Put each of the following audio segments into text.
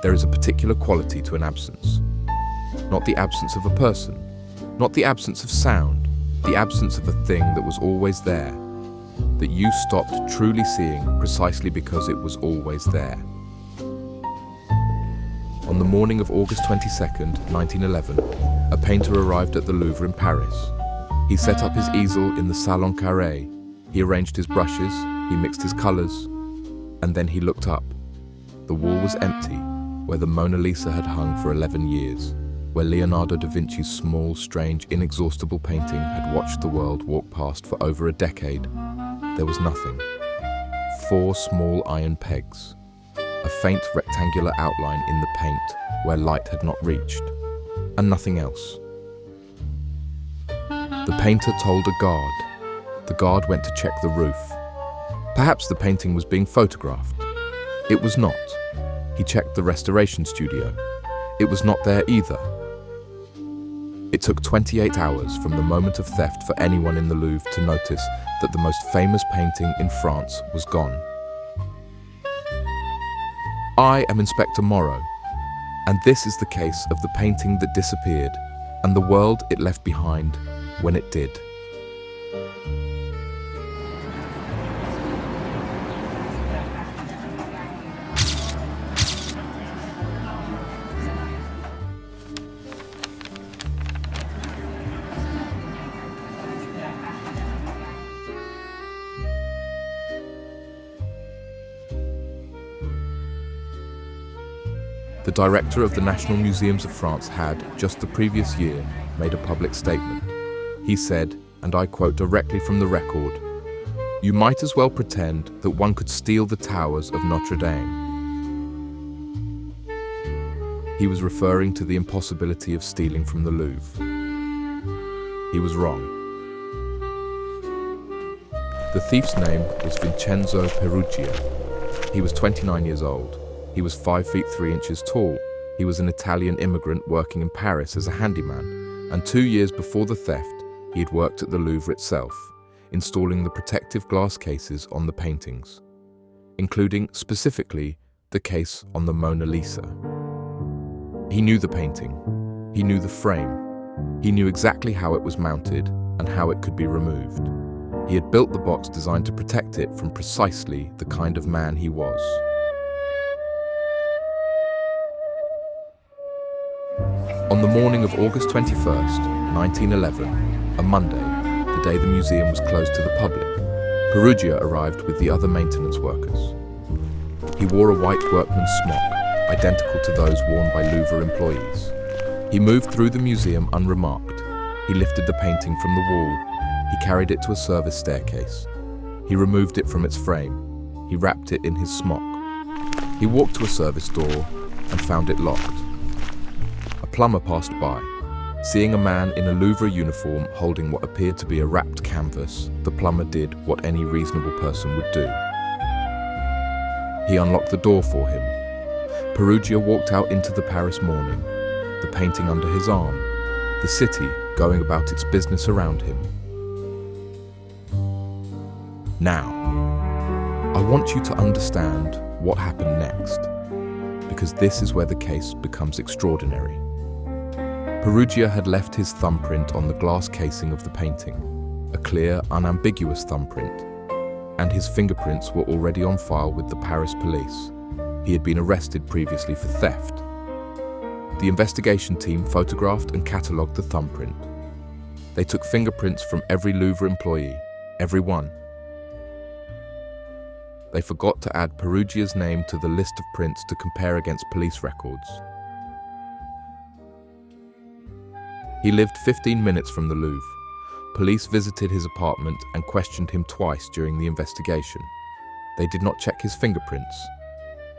There is a particular quality to an absence. Not the absence of a person, not the absence of sound, the absence of a thing that was always there, that you stopped truly seeing precisely because it was always there. On the morning of August 22nd, 1911, a painter arrived at the Louvre in Paris. He set up his easel in the Salon Carré, he arranged his brushes, he mixed his colours, and then he looked up. The wall was empty, where the Mona Lisa had hung for 11 years, where Leonardo da Vinci's small, strange, inexhaustible painting had watched the world walk past for over a decade. There was nothing. 4 small iron pegs, a faint rectangular outline in the paint where light had not reached, and nothing else. The painter told a guard. The guard went to check the roof. Perhaps the painting was being photographed. It was not. He checked the restoration studio. It was not there either. It took 28 hours from the moment of theft for anyone in the Louvre to notice that the most famous painting in France was gone. I am Inspector Morrow, and this is the case of the painting that disappeared and the world it left behind when it did. The director of the National Museums of France had, just the previous year, made a public statement. He said, and I quote directly from the record, "You might as well pretend that one could steal the towers of Notre Dame." He was referring to the impossibility of stealing from the Louvre. He was wrong. The thief's name was Vincenzo Peruggia. He was 29 years old. He was 5 feet 3 inches tall. He was an Italian immigrant working in Paris as a handyman, and 2 years before the theft, he had worked at the Louvre itself, installing the protective glass cases on the paintings, including specifically the case on the Mona Lisa. He knew the painting. He knew the frame. He knew exactly how it was mounted and how it could be removed. He had built the box designed to protect it from precisely the kind of man he was. On the morning of August 21st, 1911, a Monday, the day the museum was closed to the public, Peruggia arrived with the other maintenance workers. He wore a white workman's smock, identical to those worn by Louvre employees. He moved through the museum unremarked. He lifted the painting from the wall. He carried it to a service staircase. He removed it from its frame. He wrapped it in his smock. He walked to a service door and found it locked. A plumber passed by. Seeing a man in a Louvre uniform holding what appeared to be a wrapped canvas, the plumber did what any reasonable person would do. He unlocked the door for him. Peruggia walked out into the Paris morning, the painting under his arm, the city going about its business around him. Now, I want you to understand what happened next, because this is where the case becomes extraordinary. Peruggia had left his thumbprint on the glass casing of the painting, a clear, unambiguous thumbprint, and his fingerprints were already on file with the Paris police. He had been arrested previously for theft. The investigation team photographed and catalogued the thumbprint. They took fingerprints from every Louvre employee, every one. They forgot to add Peruggia's name to the list of prints to compare against police records. He lived 15 minutes from the Louvre. Police visited his apartment and questioned him twice during the investigation. They did not check his fingerprints.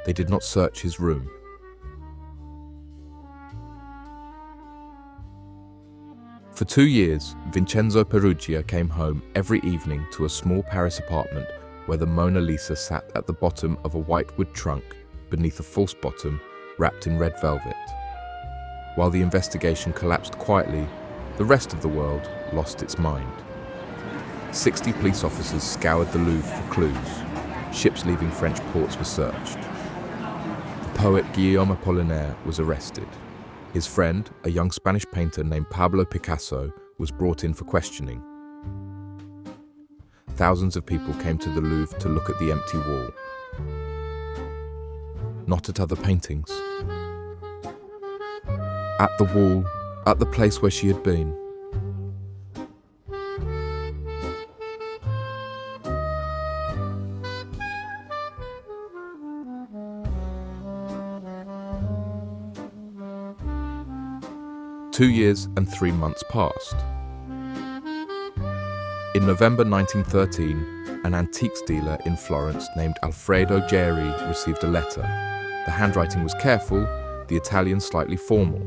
They did not search his room. For 2 years, Vincenzo Peruggia came home every evening to a small Paris apartment where the Mona Lisa sat at the bottom of a white wood trunk beneath a false bottom wrapped in red velvet. While the investigation collapsed quietly, the rest of the world lost its mind. 60 police officers scoured the Louvre for clues. Ships leaving French ports were searched. The poet Guillaume Apollinaire was arrested. His friend, a young Spanish painter named Pablo Picasso, was brought in for questioning. Thousands of people came to the Louvre to look at the empty wall, not at other paintings. At the wall, at the place where she had been. Two years and 3 months passed. In November 1913, an antiques dealer in Florence named Alfredo Geri received a letter. The handwriting was careful, the Italian slightly formal.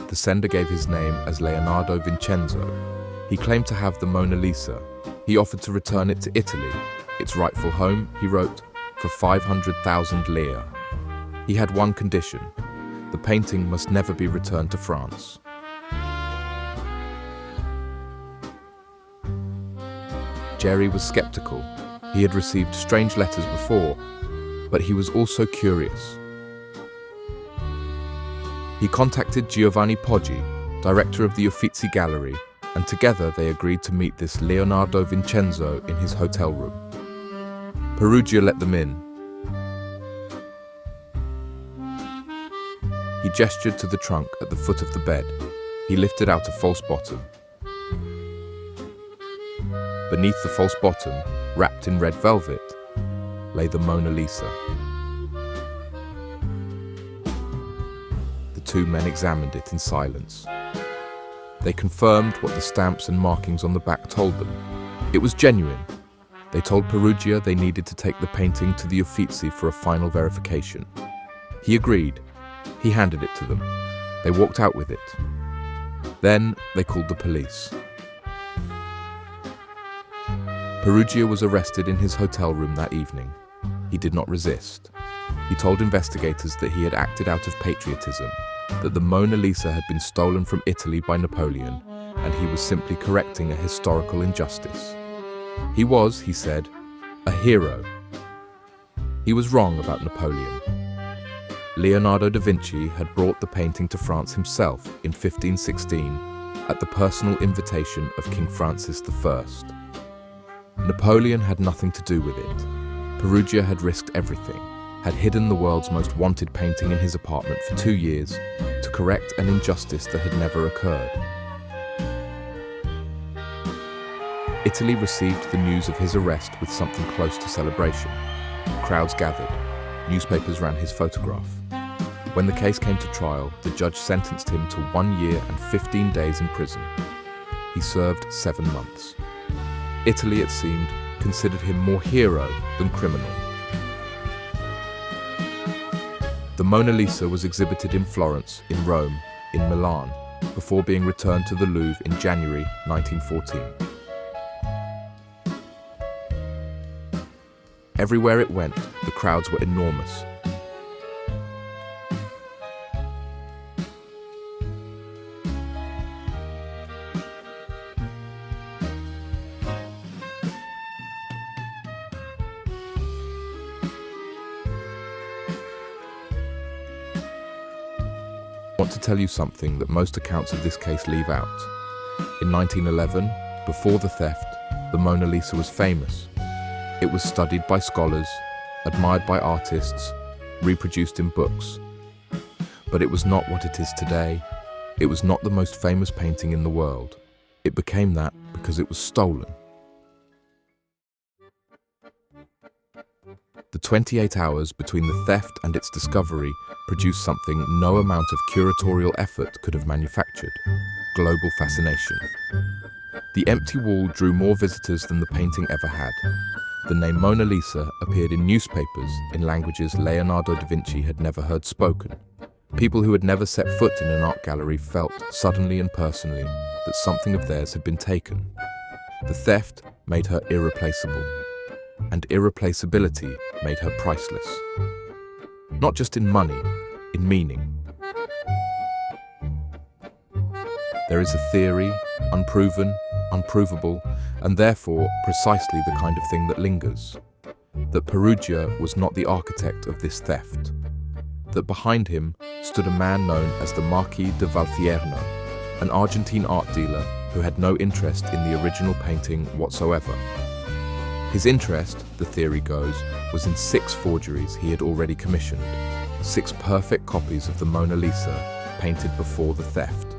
The sender gave his name as Leonardo Vincenzo. He claimed to have the Mona Lisa. He offered to return it to Italy, its rightful home, he wrote, for 500,000 lire. He had one condition: the painting must never be returned to France. Geri was skeptical. He had received strange letters before, but he was also curious. He contacted Giovanni Poggi, director of the Uffizi Gallery, and together they agreed to meet this Leonardo Vincenzo in his hotel room. Peruggia let them in. He gestured to the trunk at the foot of the bed. He lifted out a false bottom. Beneath the false bottom, wrapped in red velvet, lay the Mona Lisa. The two men examined it in silence. They confirmed what the stamps and markings on the back told them. It was genuine. They told Peruggia they needed to take the painting to the Uffizi for a final verification. He agreed. He handed it to them. They walked out with it. Then they called the police. Peruggia was arrested in his hotel room that evening. He did not resist. He told investigators that he had acted out of patriotism, that the Mona Lisa had been stolen from Italy by Napoleon, and he was simply correcting a historical injustice. He was, he said, a hero. He was wrong about Napoleon. Leonardo da Vinci had brought the painting to France himself in 1516 at the personal invitation of King Francis I. Napoleon had nothing to do with it. Peruggia had risked everything, had hidden the world's most wanted painting in his apartment for 2 years to correct an injustice that had never occurred. Italy received the news of his arrest with something close to celebration. Crowds gathered. Newspapers ran his photograph. When the case came to trial, the judge sentenced him to 1 year and 15 days in prison. He served 7 months. Italy, it seemed, considered him more hero than criminal. The Mona Lisa was exhibited in Florence, in Rome, in Milan, before being returned to the Louvre in January 1914. Everywhere it went, the crowds were enormous. I want to tell you something that most accounts of this case leave out. In 1911, before the theft, the Mona Lisa was famous. It was studied by scholars, admired by artists, reproduced in books. But it was not what it is today. It was not the most famous painting in the world. It became that because it was stolen. The 28 hours between the theft and its discovery produced something no amount of curatorial effort could have manufactured: global fascination. The empty wall drew more visitors than the painting ever had. The name Mona Lisa appeared in newspapers in languages Leonardo da Vinci had never heard spoken. People who had never set foot in an art gallery felt, suddenly and personally, that something of theirs had been taken. The theft made her irreplaceable, and irreplaceability made her priceless. Not just in money, in meaning. There is a theory, unproven, unprovable, and therefore precisely the kind of thing that lingers. That Peruggia was not the architect of this theft. that behind him stood a man known as the Marquis de Valfierno, an Argentine art dealer who had no interest in the original painting whatsoever. His interest, the theory goes, was in 6 forgeries he had already commissioned, 6 perfect copies of the Mona Lisa painted before the theft.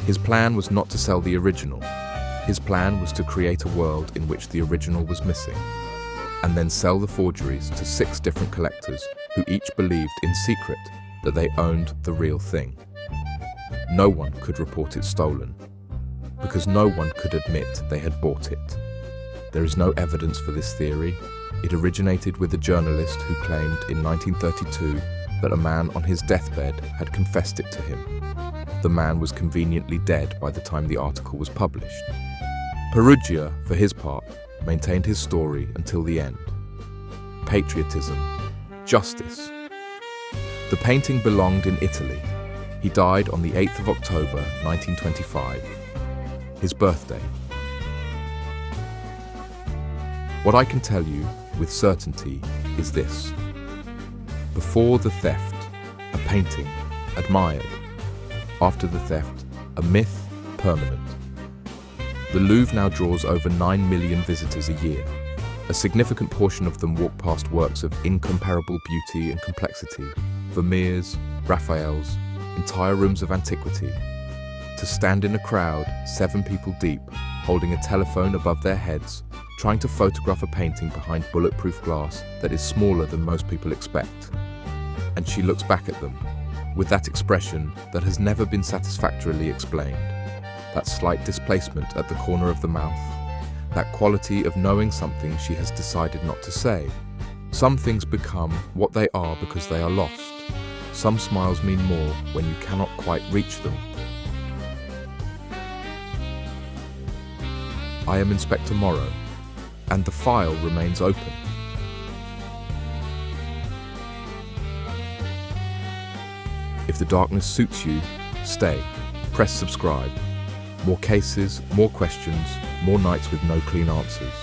His plan was not to sell the original. His plan was to create a world in which the original was missing, and then sell the forgeries to 6 different collectors who each believed in secret that they owned the real thing. No one could report it stolen, because no one could admit they had bought it. There is no evidence for this theory. It originated with a journalist who claimed in 1932 that a man on his deathbed had confessed it to him. The man was conveniently dead by the time the article was published. Peruggia, for his part, maintained his story until the end. Patriotism, justice. The painting belonged in Italy. He died on the 8th of October, 1925, his birthday. What I can tell you with certainty is this. Before the theft, a painting, admired. After the theft, a myth, permanent. The Louvre now draws over 9 million visitors a year. A significant portion of them walk past works of incomparable beauty and complexity, Vermeers, Raphaels, entire rooms of antiquity. To stand in a crowd, 7 people deep, holding a telephone above their heads, trying to photograph a painting behind bulletproof glass that is smaller than most people expect. And she looks back at them, with that expression that has never been satisfactorily explained. That slight displacement at the corner of the mouth. That quality of knowing something she has decided not to say. Some things become what they are because they are lost. Some smiles mean more when you cannot quite reach them. I am Inspector Morrow, and the file remains open. If the darkness suits you, stay. Press subscribe. More cases, more questions, more nights with no clean answers.